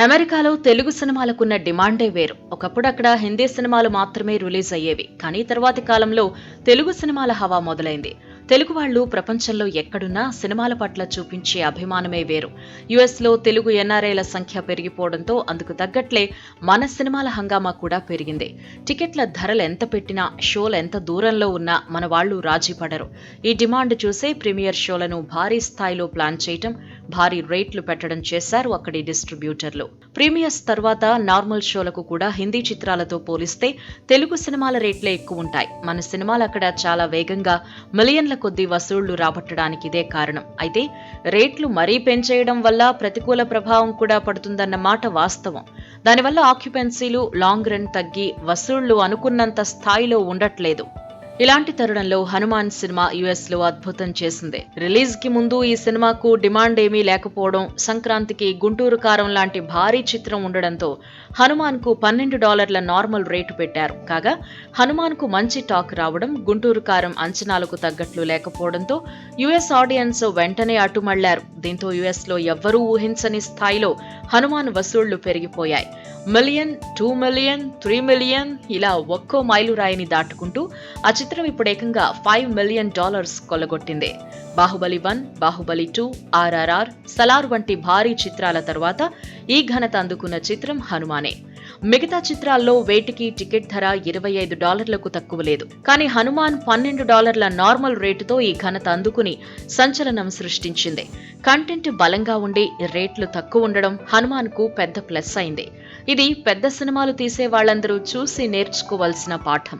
అమెరికాలో తెలుగు సినిమాలకున్న డిమాండే వేరు. ఒకప్పుడు అక్కడ హిందీ సినిమాలు మాత్రమే రిలీజ్ అయ్యేవి. కానీ తర్వాతి కాలంలో తెలుగు సినిమాల హవా మొదలైంది. తెలుగు వాళ్ళు ప్రపంచంలో ఎక్కడున్నా సినిమాల పట్ల చూపించే అభిమానమే వేరు. యుఎస్లో తెలుగు ఎన్ఆర్ఐల సంఖ్య పెరిగిపోవడంతో అందుకు తగ్గట్లే మన సినిమాల హంగామా కూడా పెరిగింది. టికెట్ల ధరలు ఎంత పెట్టినా, షోలు ఎంత దూరంలో ఉన్నా మన వాళ్లు రాజీ పడరు. ఈ డిమాండ్ చూసే ప్రీమియర్ షోలను భారీ స్థాయిలో ప్లాన్ చేయటం, భారీ రేట్లు పెట్టడం చేశారు అక్కడి డిస్ట్రిబ్యూటర్లు. ప్రీమియర్స్ తర్వాత నార్మల్ షోలకు కూడా హిందీ చిత్రాలతో పోలిస్తే తెలుగు సినిమాల రేట్లే ఎక్కువ ఉంటాయి. మన సినిమాలు అక్కడ చాలా వేగంగా మిలియన్ల కొద్దీ వసూళ్లు రాబట్టడానికి ఇదే కారణం. అయితే రేట్లు మరీ పెంచేయడం వల్ల ప్రతికూల ప్రభావం కూడా పడుతుందన్న మాట వాస్తవం. దానివల్ల ఆక్యుపెన్సీలు లాంగ్ రన్ తగ్గి వసూళ్లు అనుకున్నంత స్థాయిలో ఉండట్లేదు. ఇలాంటి తరుణంలో హనుమాన్ సినిమా యుఎస్ లో అద్భుతం చేసింది. రిలీజ్ కి ముందు ఈ సినిమాకు డిమాండ్ ఏమీ లేకపోవడం, సంక్రాంతికి గుంటూరు కారం లాంటి భారీ చిత్రం ఉండడంతో హనుమాన్ కు $12 నార్మల్ రేటు పెట్టారు. కాగా హనుమాన్ కు మంచి టాక్ రావడం, గుంటూరు కారం అంచనాలకు తగ్గట్లు లేకపోవడంతో యుఎస్ ఆడియన్స్ వెంటనే అటుమళ్లారు. దీంతో యుఎస్ లో ఎవ్వరూ ఊహించని స్థాయిలో హనుమాన్ వసూళ్లు పెరిగిపోయాయి. మిలియన్, 2 మిలియన్, 3 మిలియన్ ఇలా ఒక్కో మైలురాయిని దాటుకుంటూ ఆ చిత్రం ఇప్పుడు ఏకంగా $5 మిలియన్ కొల్లగొట్టింది. బాహుబలి 1, బాహుబలి 2, RRR, సలార్ వంటి భారీ చిత్రాల తర్వాత ఈ ఘనత అందుకున్న చిత్రం హనుమానే. మిగతా చిత్రాల్లో వేటికి టికెట్ ధర $25కు తక్కువ లేదు. కానీ హనుమాన్ $12 నార్మల్ రేటుతో ఈ ఘనత అందుకుని సంచలనం సృష్టించింది. కంటెంట్ బలంగా ఉండి రేట్లు తక్కువ ఉండడం హనుమాన్ కు పెద్ద ప్లస్ అయింది. ఇది పెద్ద సినిమాలు తీసే వాళ్లందరూ చూసి నేర్చుకోవాల్సిన పాఠం.